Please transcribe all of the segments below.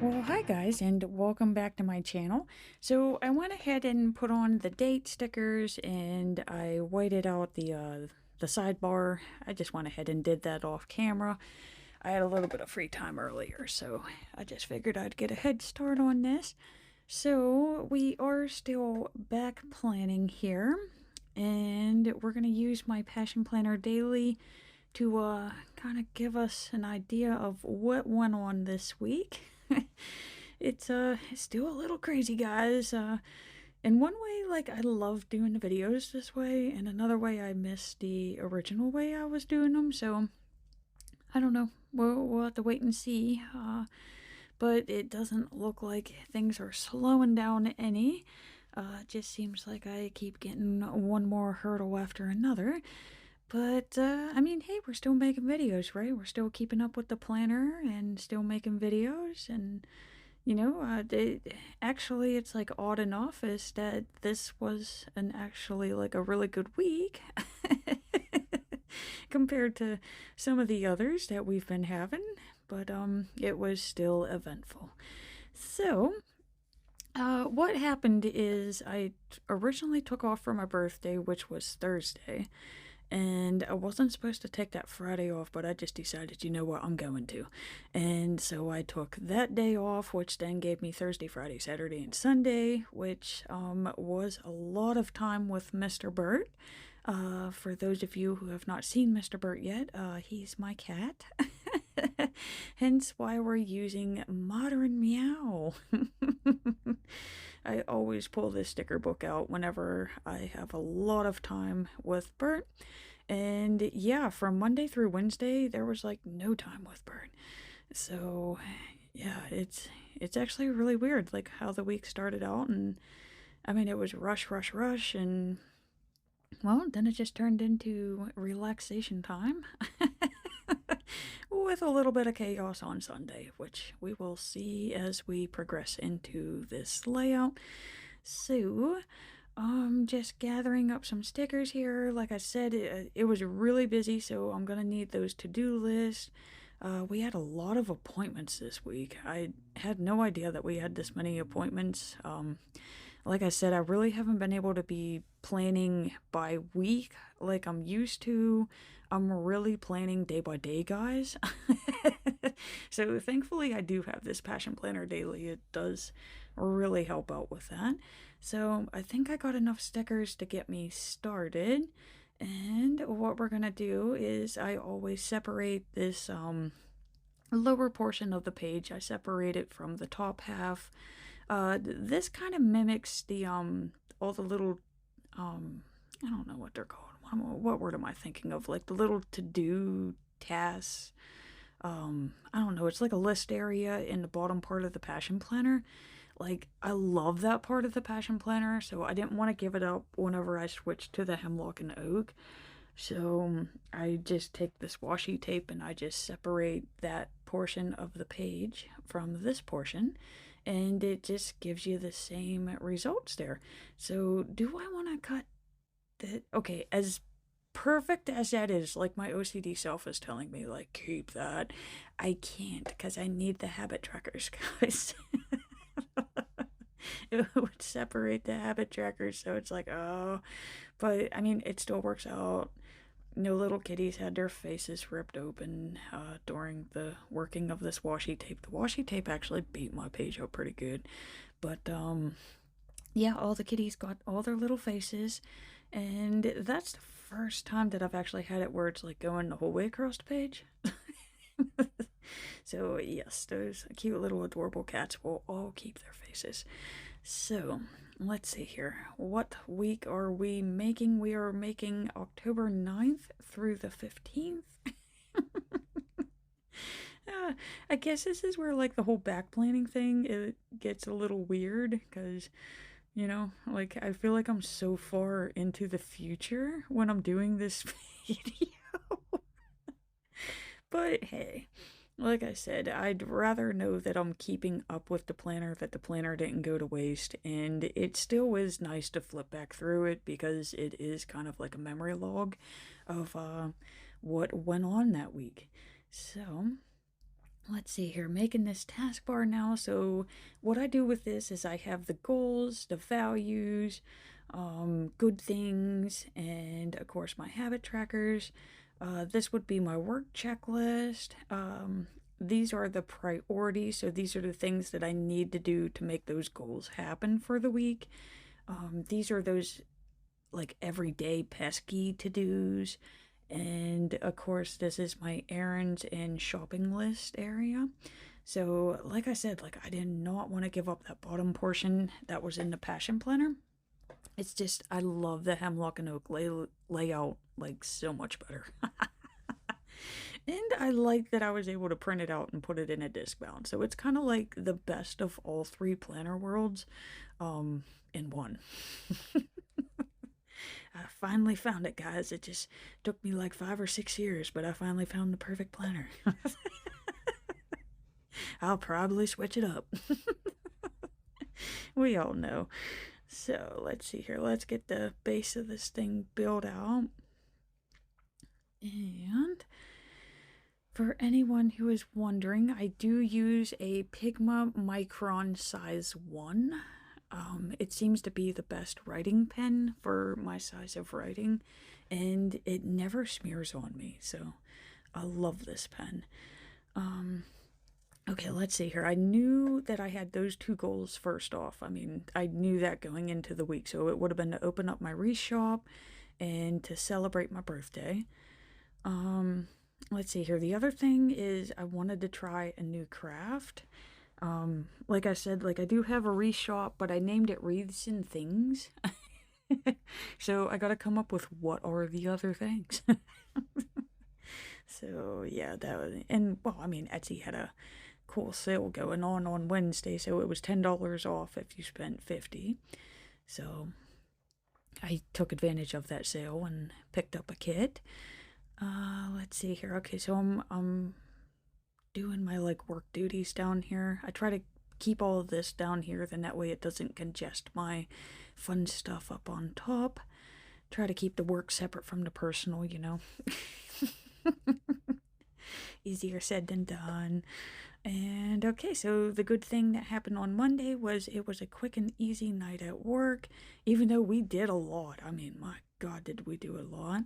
Well, hi guys, and welcome back to my channel. So I went ahead and put on the date stickers, and I whited out the sidebar. I just went ahead and did that off camera. I had a little bit of free time earlier, so I just figured I'd get a head start on this. So we are still back planning here, and we're gonna use my Passion Planner Daily to kind of give us an idea of what went on this week. It's still a little crazy, guys. In one way, like, I love doing the videos this way, and another way I miss the original way I was doing them, so I don't know. We'll have to wait and see. But it doesn't look like things are slowing down any. It just seems like I keep getting one more hurdle after another. But, I mean, hey, we're still making videos, right? We're still keeping up with the planner and still making videos. And, actually, it's like odd enough is that this was actually like a really good week compared to some of the others that we've been having. But, it was still eventful. So, what happened is I originally took off for my birthday, which was Thursday. And I wasn't supposed to take that Friday off, but I just decided, you know what, I'm going to. And so I took that day off, which then gave me Thursday, Friday, Saturday, and Sunday, which was a lot of time with Mr. Bert. For those of you who have not seen Mr. Bert yet, he's my cat. Hence why we're using Modern Meow. I always pull this sticker book out whenever I have a lot of time with Bert. And yeah, from Monday through Wednesday, there was like no time with Bert. So yeah, it's actually really weird, like how the week started out. And I mean, it was rush, rush, rush, and well, then it just turned into relaxation time. With a little bit of chaos on Sunday, which we will see as we progress into this layout. So, just gathering up some stickers here. Like I said, it was really busy, so I'm gonna need those to-do lists. We had a lot of appointments this week. I had no idea that we had this many appointments. Like I said, I really haven't been able to be planning by week like I'm used to. I'm really planning day by day, guys. So thankfully I do have this Passion Planner Daily. It does really help out with that. So I think I got enough stickers to get me started. And what we're gonna do is I always separate this lower portion of the page. I separate it from the top half. This kind of mimics the all the little I don't know what they're called. What word am I thinking of? Like the little to-do tasks. I don't know. It's like a list area in the bottom part of the Passion Planner. Like, I love that part of the Passion Planner, so I didn't want to give it up whenever I switched to the Hemlock and Oak. So I just take this washi tape and I just separate that portion of the page from this portion, and it just gives you the same results there. So do I want to cut that? Okay, as perfect as that is, like my OCD self is telling me, like, keep that. I can't because I need the habit trackers, guys. It would separate the habit trackers, so it's like, oh. But I mean, it still works out. No little kitties had their faces ripped open during the working of this washi tape. The washi tape actually beat my page up pretty good. But yeah, all the kitties got all their little faces. And that's the first time that I've actually had it where it's like going the whole way across the page. So yes, those cute little adorable cats will all keep their faces. So let's see here. What week are we making? We are making October 9th through the 15th. I guess this is where like the whole back planning thing, it gets a little weird because, you know, like I feel like I'm so far into the future when I'm doing this video. But hey, like I said, I'd rather know that I'm keeping up with the planner, that the planner didn't go to waste, and it still is nice to flip back through it because it is kind of like a memory log of what went on that week. So, let's see here, making this taskbar now. So what I do with this is I have the goals, the values, good things, and of course my habit trackers. This would be my work checklist. These are the priorities, so these are the things that I need to do to make those goals happen for the week. These are those like everyday pesky to-dos. And of course, this is my errands and shopping list area. So, like I said, like I did not want to give up that bottom portion that was in the Passion Planner. It's just, I love the Hemlock and Oak layout like so much better. And I like that I was able to print it out and put it in a disc bound. So it's kind of like the best of all three planner worlds in one. I finally found it, guys. It just took me like 5 or 6 years, but I finally found the perfect planner. I'll probably switch it up. We all know. So let's see here. Let's get the base of this thing built out. And for anyone who is wondering, I do use a Pigma Micron size 1. It seems to be the best writing pen for my size of writing, and it never smears on me, so I love this pen. Okay, let's see here. I knew that I had those two goals first off. I mean, I knew that going into the week, so it would have been to open up my reshop and to celebrate my birthday. Let's see here. The other thing is I wanted to try a new craft. Like I said, like I do have a reshop, but I named it Wreaths and Things. So I gotta come up with what are the other things. So yeah, that was, and well, I mean, Etsy had a cool sale going on Wednesday, so it was $10 off if you spent 50. So I took advantage of that sale and picked up a kit. Let's see here. Okay, so I'm doing my like work duties down here. I try to keep all of this down here, then that way it doesn't congest my fun stuff up on top. Try to keep the work separate from the personal, you know. Easier said than done. And okay, so the good thing that happened on Monday was it was a quick and easy night at work, even though we did a lot. I mean, my God, did we do a lot.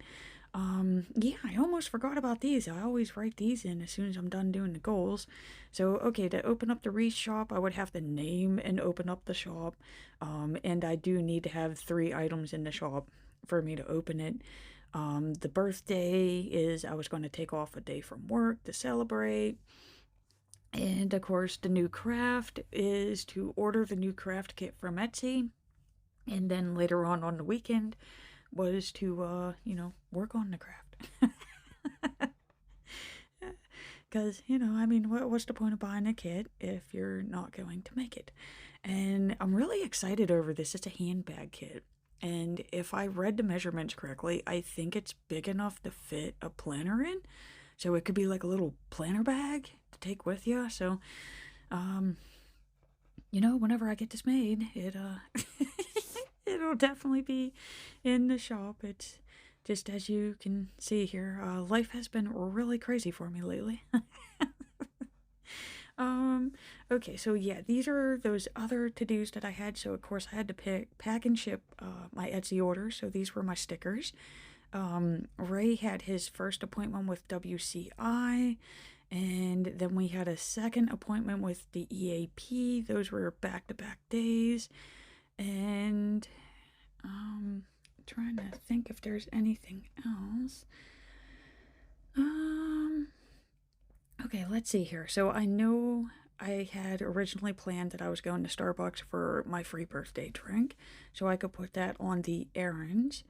Yeah, I almost forgot about these. I always write these in as soon as I'm done doing the goals. So, okay, to open up the reshop, I would have to name and open up the shop. And I do need to have 3 items in the shop for me to open it. The birthday is I was going to take off a day from work to celebrate. And of course, the new craft is to order the new craft kit from Etsy. And then later on the weekend was to, work on the craft. Because, I mean, what's the point of buying a kit if you're not going to make it? And I'm really excited over this. It's a handbag kit. And if I read the measurements correctly, I think it's big enough to fit a planner in. So it could be like a little planner bag to take with you. So, whenever I get this made, it'll definitely be in the shop. It's just as you can see here, life has been really crazy for me lately. Okay, so yeah, these are those other to-dos that I had. So of course I had to pack and ship my Etsy order. So these were my stickers. Ray had his first appointment with WCI, and then we had a second appointment with the EAP. Those were back-to-back days. And trying to think if there's anything else. Okay, let's see here. So I know I had originally planned that I was going to Starbucks for my free birthday drink, so I could put that on the errands.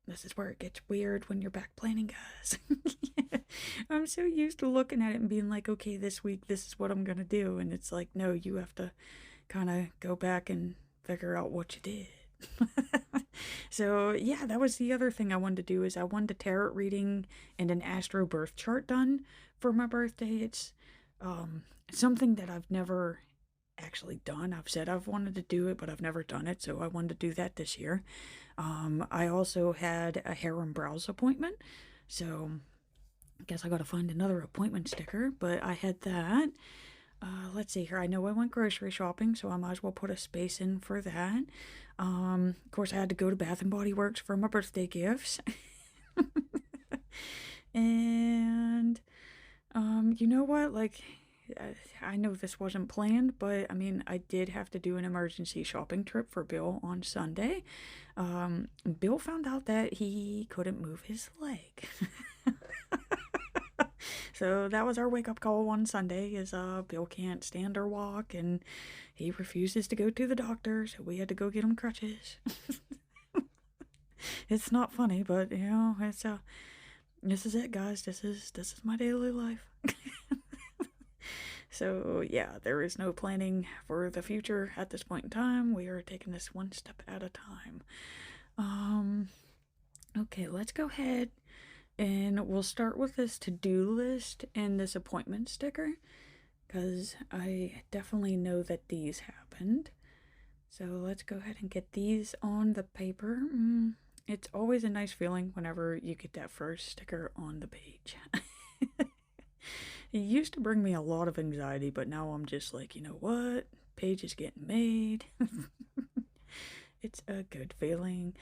This is where it gets weird when you're back planning, guys. I'm so used to looking at it and being like, okay, this week, this is what I'm going to do. And it's like, no, you have to kind of go back and figure out what you did. So, yeah, that was the other thing I wanted to do is I wanted a tarot reading and an astro birth chart done for my birthday. It's something that I've never actually done. I've said I've wanted to do it, but I've never done it, so I wanted to do that this year. I also had a hair and brows appointment, So I guess I gotta find another appointment sticker, but I had that. Let's see here. I know I went grocery shopping, so I might as well put a space in for that. Of course, I had to go to Bath and Body Works for my birthday gifts. And, you know what? Like, I know this wasn't planned, but I mean, I did have to do an emergency shopping trip for Bill on Sunday. Bill found out that he couldn't move his leg. So that was our wake up call on Sunday is Bill can't stand or walk and he refuses to go to the doctor, so we had to go get him crutches. It's not funny, but you know, it's this is it, guys. This is my daily life. So yeah, there is no planning for the future at this point in time. We are taking this one step at a time. Okay, let's go ahead and we'll start with this to-do list and this appointment sticker, because I definitely know that these happened. So let's go ahead and get these on the paper. It's always a nice feeling whenever you get that first sticker on the page. It used to bring me a lot of anxiety, but now I'm just like, you know what? Page is getting made. It's a good feeling.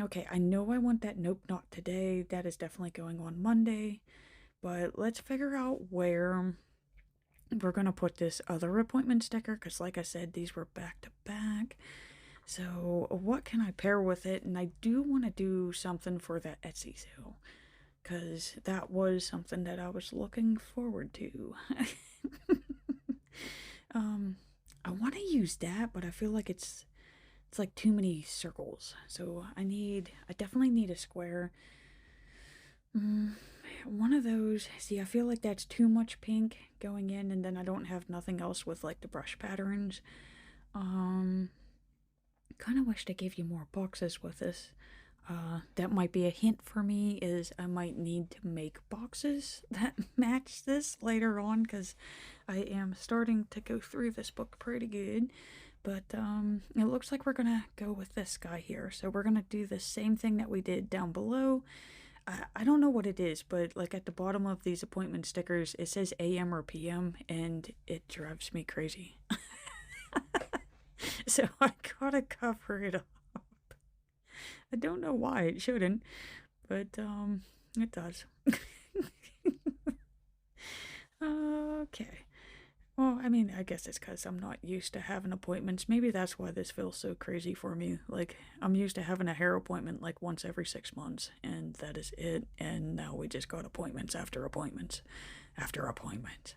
Okay, I know I want that nope, not today. That is definitely going on Monday. But let's figure out where we're going to put this other appointment sticker, because like I said, these were back to back. So what can I pair with it? And I do want to do something for that Etsy sale, because that was something that I was looking forward to. I want to use that, but I feel like it's like too many circles. So I definitely need a square. One of those. See, I feel like that's too much pink going in, and then I don't have nothing else with like the brush patterns. Kind of wish they gave you more boxes with this. That might be a hint for me, is I might need to make boxes that match this later on, because I am starting to go through this book pretty good. But it looks like we're gonna go with this guy here. So we're gonna do the same thing that we did down below. I don't know what it is, but like at the bottom of these appointment stickers, it says AM or PM, and it drives me crazy. So I gotta cover it up. I don't know why it shouldn't, but it does. Okay. Well, I mean, I guess it's because I'm not used to having appointments. Maybe that's why this feels so crazy for me. Like, I'm used to having a hair appointment like once every 6 months, and that is it. And now we just got appointments after appointments after appointments.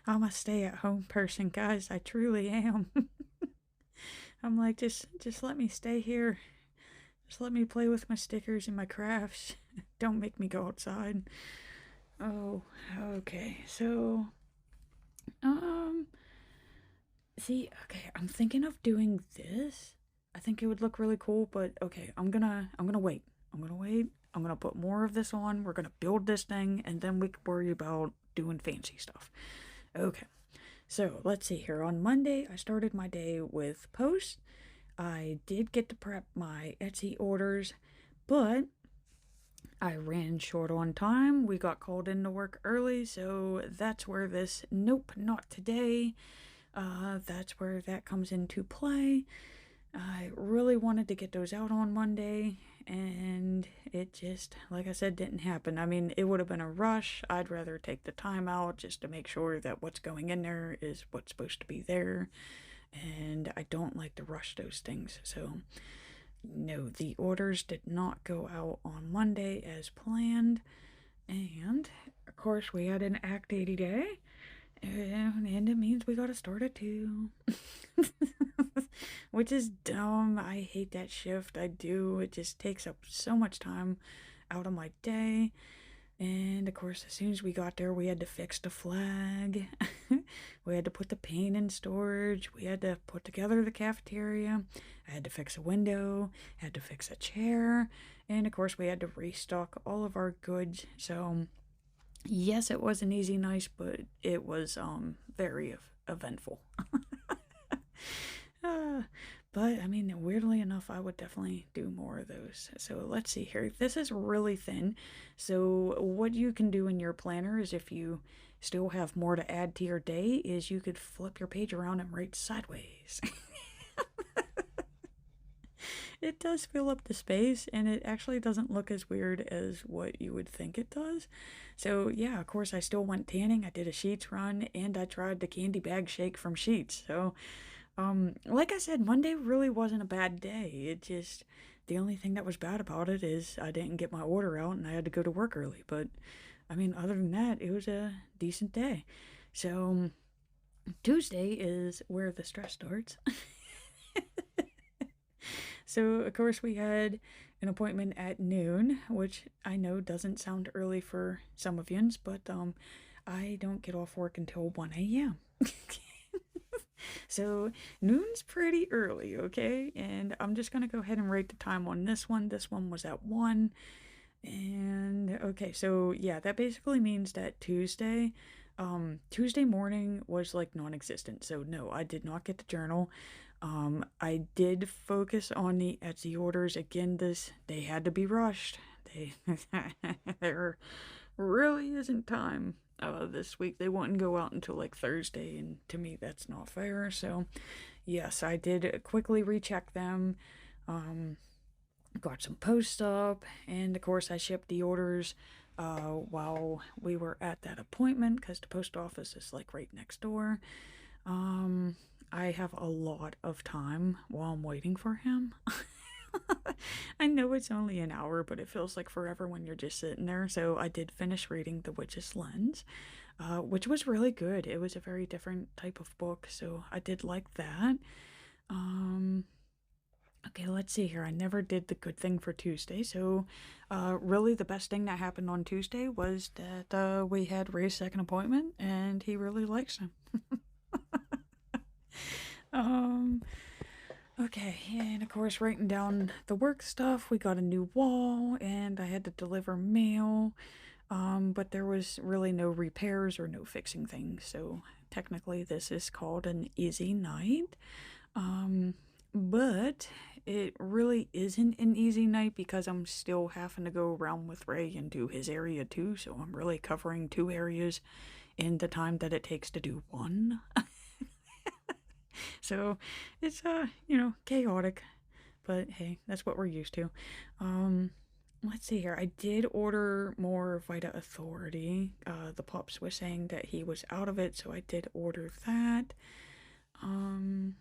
I'm a stay-at-home person, guys. I truly am. I'm like, just let me stay here. Just let me play with my stickers and my crafts. Don't make me go outside. Oh, okay. So, see, okay, I'm thinking of doing this. I think it would look really cool, but okay, I'm gonna wait. I'm gonna put more of this on. We're gonna build this thing, and then we can worry about doing fancy stuff. Okay. So, let's see here. On Monday, I started my day with posts. I did get to prep my Etsy orders, but I ran short on time. We got called in to work early, so that's where this nope, not today. That's where that comes into play. I really wanted to get those out on Monday, and it just, like I said, didn't happen. I mean, it would have been a rush. I'd rather take the time out just to make sure that what's going in there is what's supposed to be there, and I don't like to rush those things. So no, the orders did not go out on Monday as planned, and of course we had an Act 80 day, and it means we gotta start at 2. Which is dumb. I hate that shift. I do. It just takes up so much time out of my day. And of course, as soon as we got there, we had to fix the flag. We had to put the paint in storage. We had to put together the cafeteria. I had to fix a window. Had to fix a chair. And of course, we had to restock all of our goods. So, yes, it wasn't easy, nice, but it was very eventful. But I mean, weirdly enough, I would definitely do more of those. So let's see here. This is really thin. So what you can do in your planner is, if you still have more to add to your day, is you could flip your page around and write sideways. It does fill up the space, and it actually doesn't look as weird as what you would think it does. So yeah, of course I still went tanning. I did a Sheets run, and I tried the candy bag shake from Sheets. So like I said, Monday really wasn't a bad day. It just, the only thing that was bad about it is I didn't get my order out and I had to go to work early. But I mean, other than that, it was a decent day. So Tuesday is where the stress starts. So, of course, we had an appointment at noon, which I know doesn't sound early for some of yous, but I don't get off work until 1 a.m. So, noon's pretty early, okay? And I'm just going to go ahead and rate the time on this one. This one was at 1. And okay, so yeah, that basically means that Tuesday morning was like non-existent. So no, I did not get the journal. I did focus on the Etsy orders. Again, they had to be rushed. There really isn't time this week. They wouldn't go out until like Thursday, and to me that's not fair. So yes, I did quickly recheck them. Got some posts up, and of course I shipped the orders while we were at that appointment, because the post office is like right next door. I have a lot of time while I'm waiting for him. I know it's only an hour, but it feels like forever when you're just sitting there. So I did finish reading The Witch's Lens, which was really good. It was a very different type of book, so I did like that. Okay, let's see here. I never did the good thing for Tuesday. So, really, the best thing that happened on Tuesday was that we had Ray's second appointment, and he really likes him. Okay, and of course, writing down the work stuff, we got a new wall, and I had to deliver mail. But there was really no repairs or no fixing things, so technically, this is called an easy night. But it really isn't an easy night, because I'm still having to go around with Ray and do his area too, so I'm really covering 2 areas in the time that it takes to do one. So it's chaotic, but hey, that's what we're used to. Let's see here. I did order more Vita Authority. The pups was saying that he was out of it, so I did order that. Trying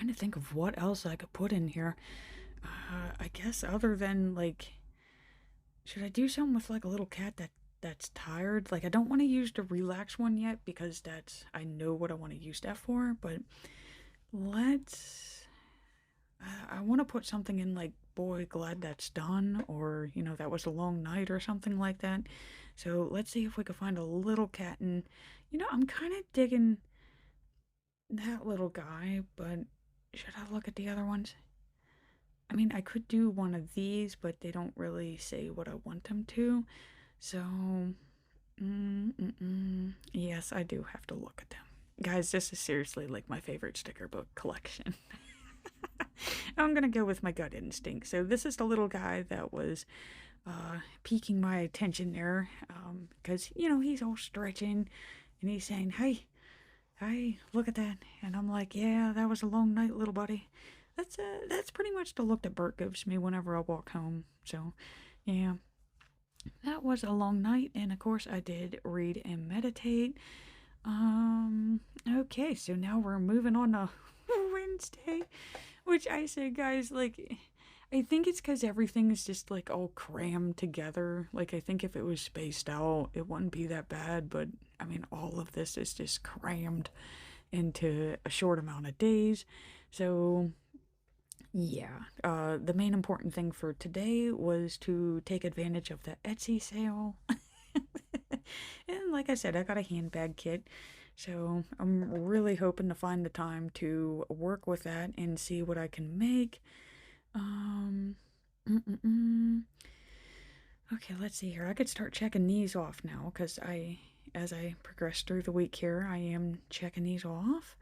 to think of what else I could put in here. I guess other than like, should I do something with like a little cat that's tired? Like, I don't want to use the relax one yet, because I know what I want to use that for, but I want to put something in like, boy, glad that's done, or, that was a long night, or something like that. So let's see if we can find a little cat, and, I'm kind of digging that little guy, but should I look at the other ones? I mean, I could do one of these, but they don't really say what I want them to. So, yes, I do have to look at them. Guys, this is seriously like my favorite sticker book collection. I'm gonna go with my gut instinct. So this is the little guy that was piquing my attention there, because, he's all stretching, and he's saying, hey, look at that. And I'm like, yeah, that was a long night, little buddy. That's pretty much the look that Bert gives me whenever I walk home. So, yeah, that was a long night. And of course, I did read and meditate. Okay, so now we're moving on to Wednesday, which I say, guys, like, I think it's because everything is just like all crammed together. Like, I think if it was spaced out, it wouldn't be that bad, but I mean, all of this is just crammed into a short amount of days. So yeah, the main important thing for today was to take advantage of the Etsy sale. And like I said, I got a handbag kit, so I'm really hoping to find the time to work with that and see what I can make. Okay, let's see here. I could start checking these off now, because as I progress through the week here, I am checking these off.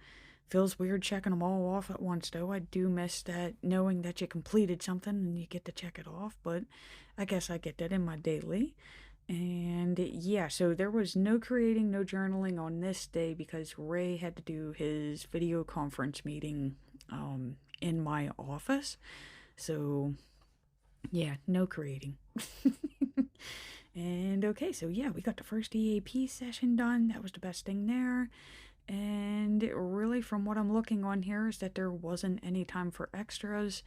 Feels weird checking them all off at once, though. I do miss that, knowing that you completed something and you get to check it off, but I guess I get that in my daily. And yeah, so there was no creating, no journaling on this day because Ray had to do his video conference meeting in my office. So yeah, no creating. And okay, so yeah, we got the first EAP session done. That was the best thing there. And really, from what I'm looking on here, is that there wasn't any time for extras.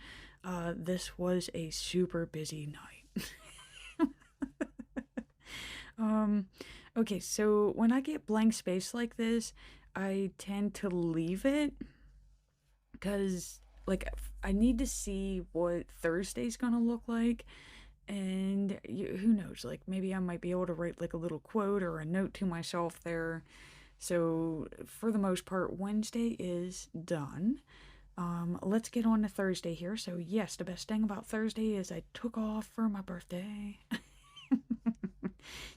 This was a super busy night. Okay, so when I get blank space like this, I tend to leave it because, like, I need to see what Thursday's gonna look like. And who knows, like, maybe I might be able to write like a little quote or a note to myself there. So, for the most part, Wednesday is done. Let's get on to Thursday here. So, yes, the best thing about Thursday is I took off for my birthday.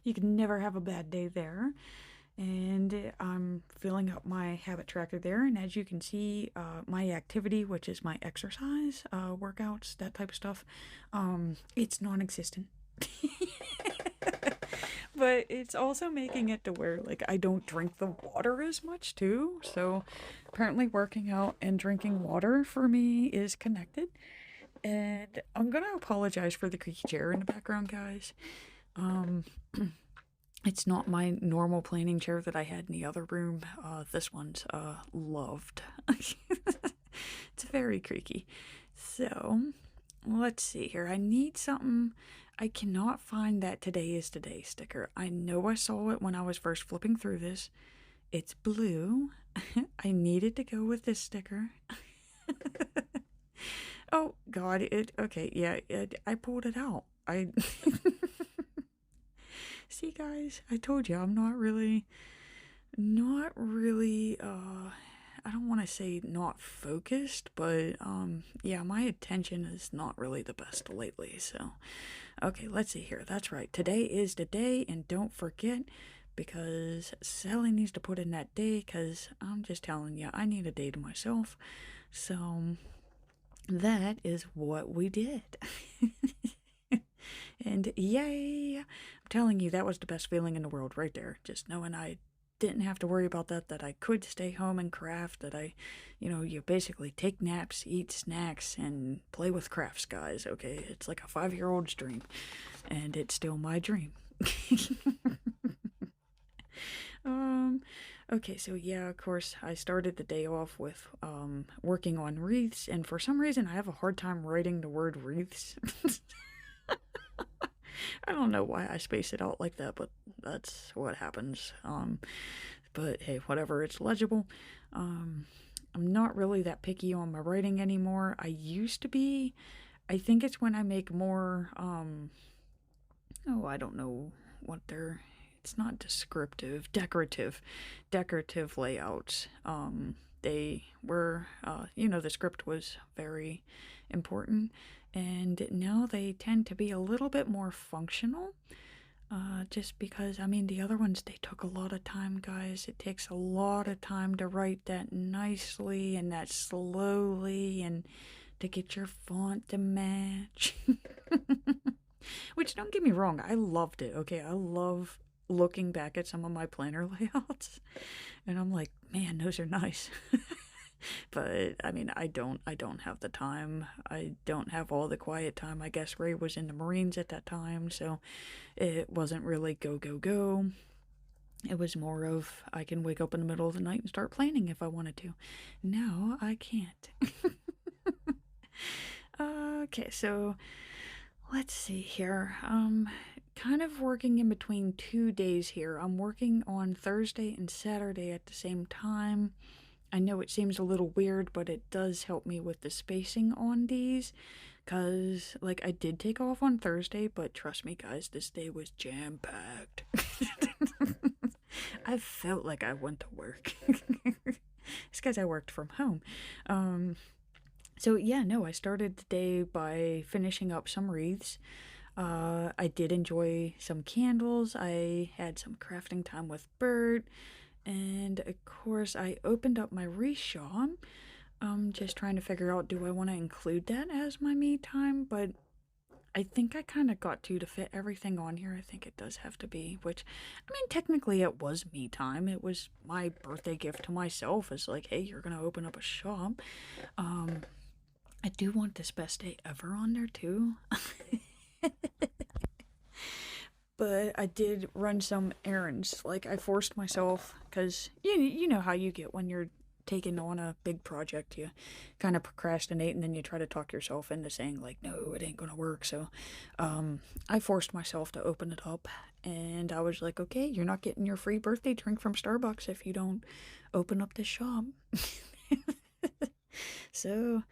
You can never have a bad day there. And I'm filling up my habit tracker there. And as you can see, my activity, which is my exercise, workouts, that type of stuff, it's non existent. But it's also making it to where, like, I don't drink the water as much too. So apparently working out and drinking water for me is connected. And I'm gonna apologize for the creaky chair in the background, guys. It's not my normal planing chair that I had in the other room. This one's loved. It's very creaky. So let's see here. I need something. I cannot find that today is today sticker. I know I saw it when I was first flipping through this. It's blue. I needed to go with this sticker. Oh God! Okay. Yeah. I pulled it out. See, guys. I told you I'm not really. I don't want to say not focused, but yeah, my attention is not really the best lately. So, okay, let's see here. That's right. Today is the day, and don't forget, because Sally needs to put in that day, because I'm just telling you, I need a day to myself. So, that is what we did. And yay! I'm telling you, that was the best feeling in the world right there. Just knowing I didn't have to worry about that I could stay home and craft, that you basically take naps, eat snacks, and play with crafts, guys, okay? It's like a 5-year-old's dream, and it's still my dream. Okay, so yeah, of course, I started the day off with, working on wreaths, and for some reason I have a hard time writing the word wreaths. I don't know why I space it out like that, but that's what happens. But hey, whatever, it's legible. I'm not really that picky on my writing anymore. I used to be. I think it's when I make more, I don't know what they're, it's not descriptive, decorative layouts. They were, the script was very important. And now they tend to be a little bit more functional. Just because, the other ones, they took a lot of time, guys. It takes a lot of time to write that nicely and that slowly and to get your font to match. Which, don't get me wrong, I loved it, okay? I love looking back at some of my planner layouts. And I'm like, man, those are nice. But I don't have the time. I don't have all the quiet time. I guess Ray was in the Marines at that time, so it wasn't really go, go, go. It was more of I can wake up in the middle of the night and start planning if I wanted to. Now I can't. Okay, so let's see here. Kind of working in between 2 days here. I'm working on Thursday and Saturday at the same time. I know it seems a little weird, but it does help me with the spacing on these. Because, I did take off on Thursday, but trust me, guys, this day was jam-packed. I felt like I went to work. It's because I worked from home. So, yeah, no, I started the day by finishing up some wreaths. I did enjoy some candles. I had some crafting time with Bert. And of course, I opened up my reshop. I'm just trying to figure out, do I want to include that as my me time? But I think I kind of got to fit everything on here. I think it does have to be, which, I mean, technically it was me time. It was my birthday gift to myself. It's like, hey, you're going to open up a shop. I do want this best day ever on there too. But I did run some errands. Like, I forced myself, because you know how you get when you're taking on a big project. You kind of procrastinate, and then you try to talk yourself into saying, like, no, it ain't gonna work. So I forced myself to open it up, and I was like, okay, you're not getting your free birthday drink from Starbucks if you don't open up this shop. So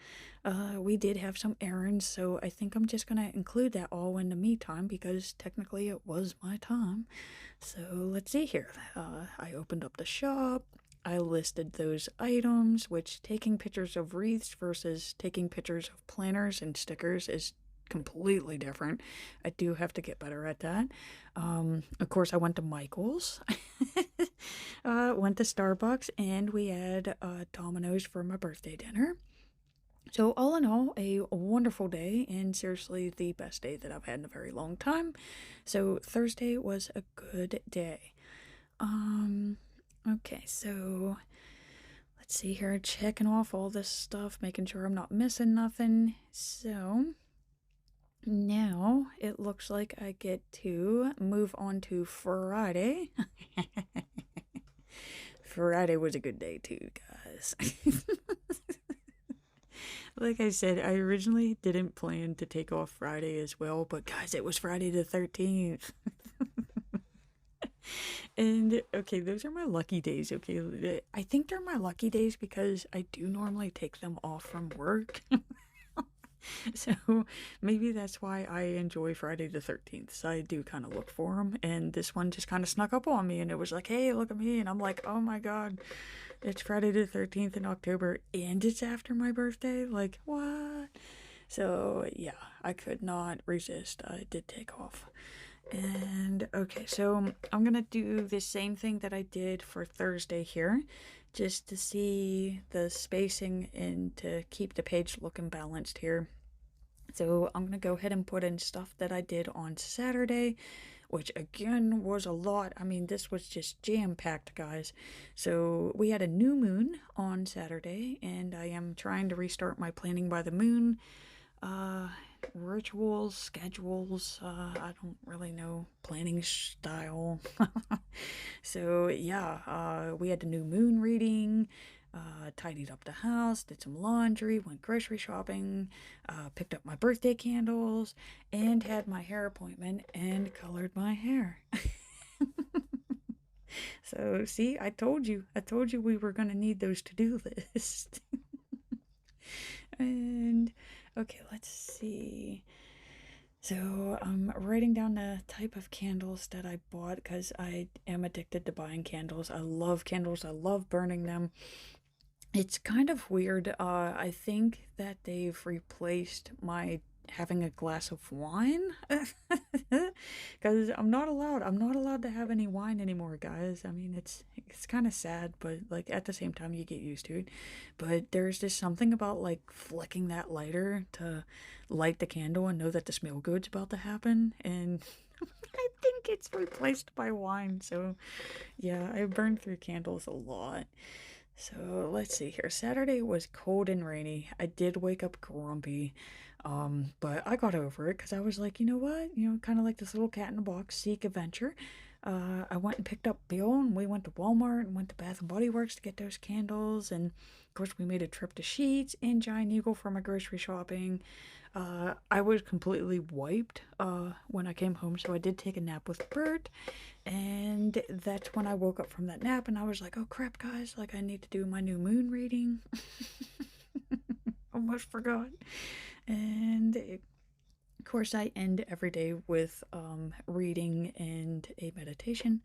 we did have some errands, so I think I'm just gonna include that all in the me time because technically it was my time. So let's see here. I opened up the shop. I listed those items, which taking pictures of wreaths versus taking pictures of planners and stickers is completely different. I do have to get better at that. Of course, I went to Michael's, went to Starbucks, and we had Domino's for my birthday dinner. So, all in all, a wonderful day, and seriously, the best day that I've had in a very long time. So, Thursday was a good day. Okay, so let's see here, checking off all this stuff, making sure I'm not missing nothing. So, now it looks like I get to move on to Friday. Friday was a good day, too, guys. Like I said, I originally didn't plan to take off Friday as well, but guys, it was Friday the 13th. And okay, those are my lucky days, okay? I think they're my lucky days because I do normally take them off from work. So maybe that's why I enjoy Friday the 13th. So I do kind of look for them. And this one just kind of snuck up on me and it was like, hey, look at me. And I'm like, oh my God, it's Friday the 13th in October and it's after my birthday. Like, what? So yeah, I could not resist. I did take off. And okay, so I'm gonna do the same thing that I did for Thursday here, just to see the spacing and to keep the page looking balanced here. So I'm gonna go ahead and put in stuff that I did on Saturday, which again was a lot. I mean, this was just jam-packed, guys. So we had a new moon on Saturday, and I am trying to restart my planning by the moon. Rituals, schedules, I don't really know, planning style. So yeah, we had the new moon reading, tidied up the house, did some laundry, went grocery shopping, picked up my birthday candles, and had my hair appointment and colored my hair. So see, I told you we were gonna need those to-do lists. And okay, let's see. So I'm writing down the type of candles that I bought because I am addicted to buying candles. I love candles. I love burning them. It's kind of weird. I think that they've replaced my having a glass of wine because I'm not allowed to have any wine anymore, guys. I mean, it's kind of sad, but like at the same time you get used to it. But there's just something about like flicking that lighter to light the candle and know that the smell good's about to happen, and I think it's replaced by wine. So yeah, I burned through candles a lot. So let's see here. Saturday was cold and rainy. I did wake up grumpy, but I got over it because I was like, you know what? You know, kind of like this little cat in a box, seek adventure. I went and picked up Bill, and we went to Walmart and went to Bath and Body Works to get those candles. And of course, we made a trip to Sheets and Giant Eagle for my grocery shopping. I was completely wiped when I came home, so I did take a nap with Bert. And that's when I woke up from that nap and I was like, oh crap, guys, like I need to do my new moon reading. Almost forgot. And of course, I end every day with reading and a meditation.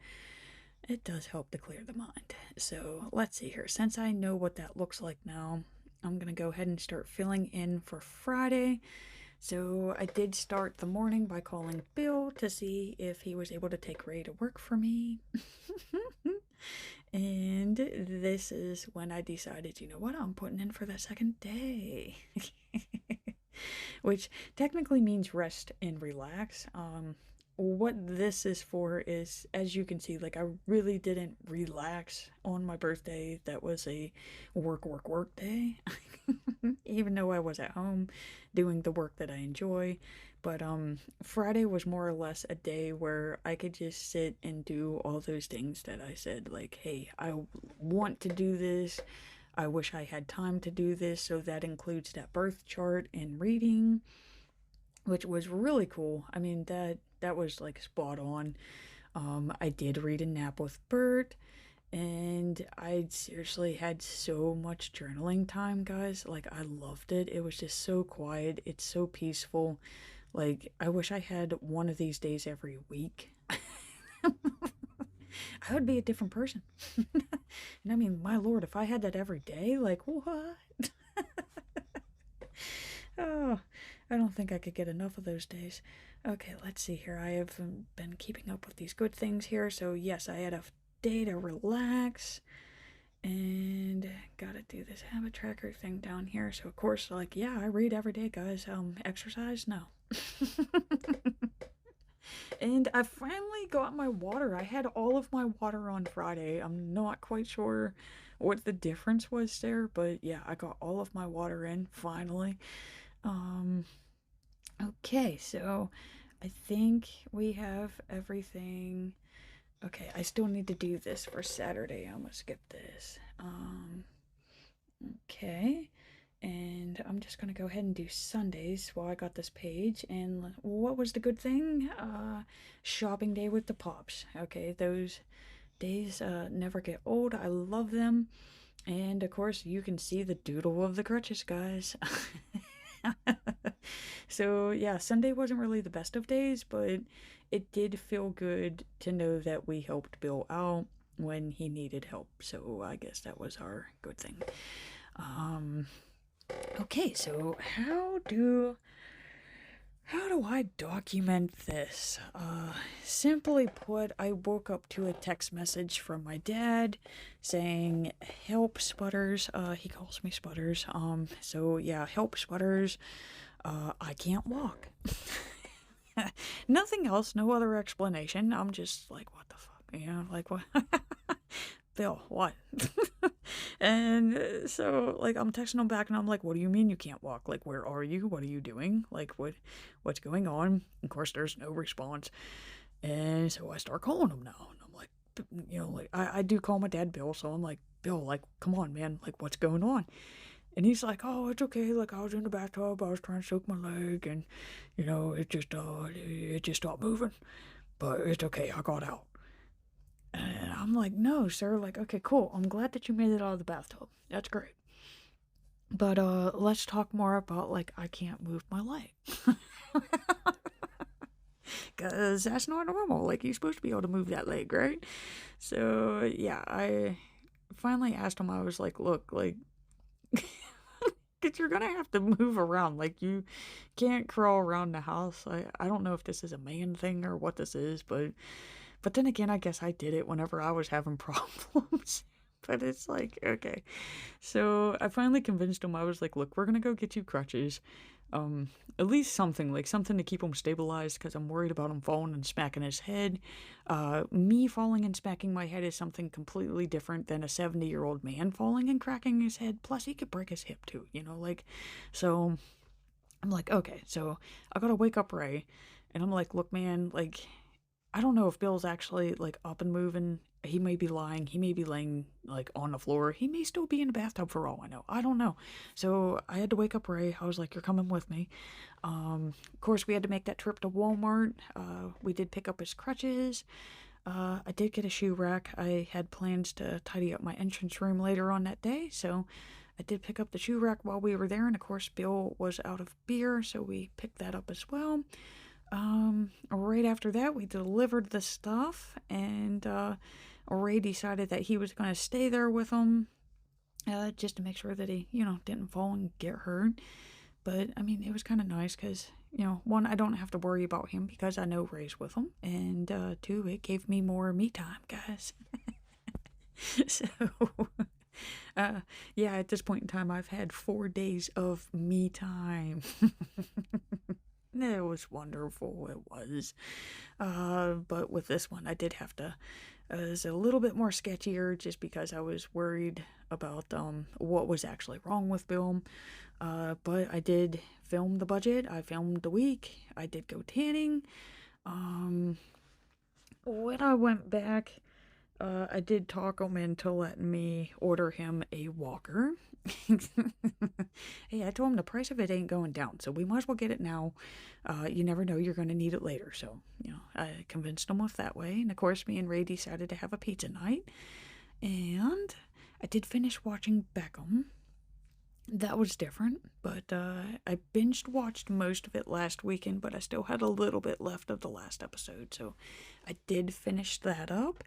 It does help to clear the mind. So let's see here. Since I know what that looks like now, I'm going to go ahead and start filling in for Friday. So I did start the morning by calling Bill to see if he was able to take Ray to work for me. And this is when I decided, you know what, I'm putting in for the second day. Which technically means rest and relax. What this is for is, as you can see, like I really didn't relax on my birthday. That was a work day. Even though I was at home doing the work that I enjoy. But Friday was more or less a day where I could just sit and do all those things that I said, like, hey, I want to do this. I wish I had time to do this. So that includes that birth chart and reading, which was really cool. I mean, that was like spot on. I did read a nap with Bert, and I seriously had so much journaling time, guys. Like, I loved it. It was just so quiet. It's so peaceful. Like, I wish I had one of these days every week. I would be a different person. And I mean, my lord, if I had that every day, like, what? Oh, I don't think I could get enough of those days. Okay, let's see here. I have been keeping up with these good things here. So, yes, I had a day to relax. And gotta do this habit tracker thing down here. So, of course, like, yeah, I read every day, guys. Exercise? No. And I finally got my water. I had all of my water on Friday. I'm not quite sure what the difference was there, but yeah, I got all of my water in finally. Um, okay, so I think we have everything. Okay, I still need to do this for Saturday. I'm gonna skip this. Okay. And I'm just gonna go ahead and do Sundays while I got this page. And what was the good thing? Shopping day with the pops. Okay, those days never get old. I love them. And of course, you can see the doodle of the crutches, guys. So yeah, Sunday wasn't really the best of days, but it did feel good to know that we helped Bill out when he needed help. So I guess that was our good thing. Okay, so how do I document this? Simply put, I woke up to a text message from my dad saying, "Help, Sputters." He calls me Sputters. So yeah, help, Sputters. I can't walk. Nothing else, no other explanation. I'm just like, what the fuck, you know, like what? Bill, what? And so, like, I'm texting him back, and I'm like, "What do you mean you can't walk? Like, where are you? What are you doing? Like, what's going on?" Of course, there's no response, and so I start calling him now, and I'm like, you know, like I do call my dad Bill, so I'm like, "Bill, like, come on, man, like, what's going on?" And he's like, "Oh, it's okay. Like, I was in the bathtub, I was trying to soak my leg, and you know, it just stopped moving, but it's okay. I got out." And I'm like, "No, sir. Like, okay, cool. I'm glad that you made it out of the bathtub. That's great. But let's talk more about, like, I can't move my leg." Cause that's not normal. Like, you're supposed to be able to move that leg, right? So yeah, I finally asked him. I was like, "Look, like, cause you're gonna have to move around. Like, you can't crawl around the house. I don't know if this is a man thing or what this is, but then again, I guess I did it whenever I was having problems." But it's like, okay. So I finally convinced him. I was like, "Look, we're gonna go get you crutches. At least something, like something to keep him stabilized, because I'm worried about him falling and smacking his head. Me falling and smacking my head is something completely different than a 70-year-old man falling and cracking his head. Plus, he could break his hip too, you know, like, so I'm like, okay, so I gotta wake up Ray, and I'm like, "Look, man, like, I don't know if Bill's actually like up and moving. He may be lying. He may be laying like on the floor. He may still be in the bathtub for all I know. I don't know." So I had to wake up Ray. I was like, "You're coming with me." Of course, we had to make that trip to Walmart. We did pick up his crutches. I did get a shoe rack. I had plans to tidy up my entrance room later on that day, so I did pick up the shoe rack while we were there. And of course, Bill was out of beer, so we picked that up as well. Right after that, we delivered the stuff, and Ray decided that he was going to stay there with him, just to make sure that he, you know, didn't fall and get hurt. But I mean, it was kind of nice because, you know, one, I don't have to worry about him because I know Ray's with him, and two, it gave me more me time, guys. So, uh, yeah, at this point in time, I've had 4 days of me time. It was wonderful. It was. But with this one, I did have to. It was a little bit more sketchier just because I was worried about what was actually wrong with film. But I did film the budget. I filmed the week. I did go tanning. Um, when I went back, I did talk him into letting me order him a walker. Hey, I told him the price of it ain't going down, so we might as well get it now. You never know, you're going to need it later. So, I convinced him with that way. And of course, me and Ray decided to have a pizza night. And I did finish watching Beckham. That was different, but I binged watched most of it last weekend, but I still had a little bit left of the last episode, so I did finish that up.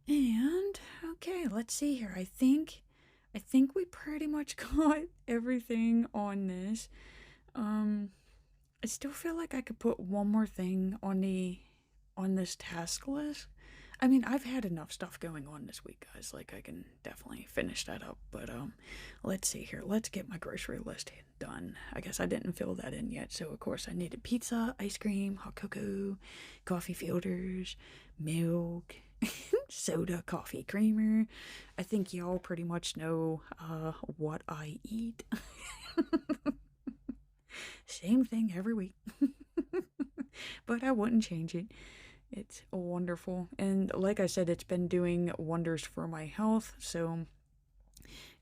And okay, let's see here. I think we pretty much got everything on this. I still feel like I could put one more thing on this task list. I mean, I've had enough stuff going on this week, guys. Like, I can definitely finish that up. But, let's see here. Let's get my grocery list done. I guess I didn't fill that in yet. So, of course, I needed pizza, ice cream, hot cocoa, coffee filters, milk, soda, coffee creamer. I think y'all pretty much know, what I eat. Same thing every week. But I wouldn't change it. It's wonderful. And like I said, it's been doing wonders for my health. So,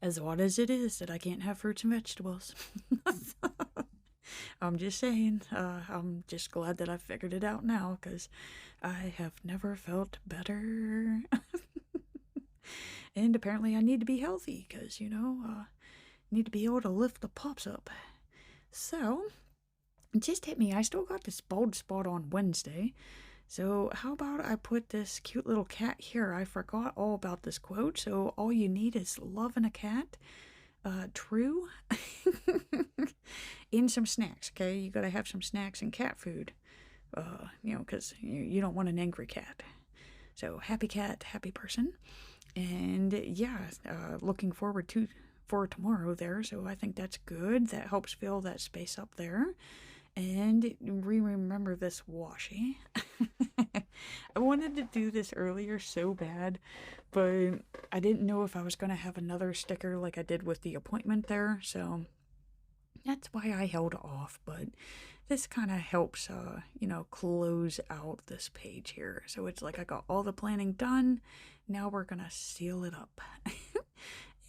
as odd as it is that I can't have fruits and vegetables, I'm just saying, I'm just glad that I figured it out now because I have never felt better. And apparently, I need to be healthy because, need to be able to lift the pops up. So, it just hit me. I still got this bald spot on Wednesday. So how about I put this cute little cat here? I forgot all about this quote. So all you need is love and a cat. True. In some snacks, okay? You gotta have some snacks and cat food. Because you don't want an angry cat. So happy cat, happy person. And yeah, looking forward for tomorrow there. So I think that's good. That helps fill that space up there. And remember this washi. I wanted to do this earlier so bad, but I didn't know if I was going to have another sticker like I did with the appointment there, so that's why I held off. But this kind of helps, close out this page here. So it's like I got all the planning done. Now we're going to seal it up.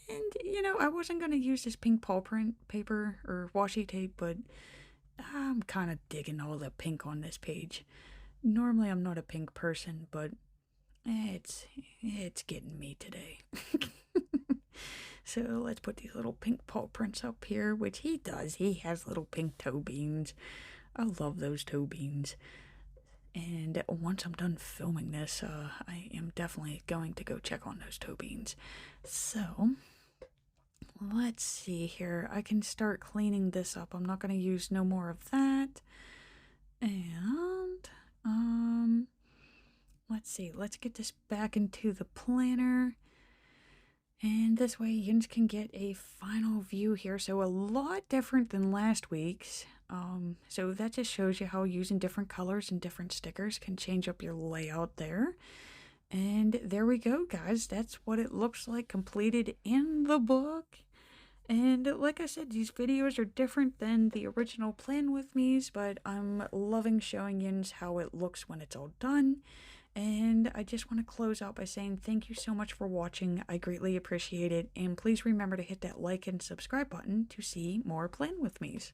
And, I wasn't going to use this pink paw print paper or washi tape, but I'm kind of digging all the pink on this page. Normally I'm not a pink person, but it's getting me today. So let's put these little pink paw prints up here, which he does. He has little pink toe beans. I love those toe beans. And once I'm done filming this, I am definitely going to go check on those toe beans. So let's see here. I can start cleaning this up. I'm not going to use no more of that. And, let's see. Let's get this back into the planner. And this way, Yins can get a final view here. So a lot different than last week's. So that just shows you how using different colors and different stickers can change up your layout there. And there we go, guys. That's what it looks like completed in the book. And like I said, these videos are different than the original Plan With Me's, but I'm loving showing you how it looks when it's all done. And I just want to close out by saying thank you so much for watching. I greatly appreciate it. And please remember to hit that like and subscribe button to see more Plan With Me's.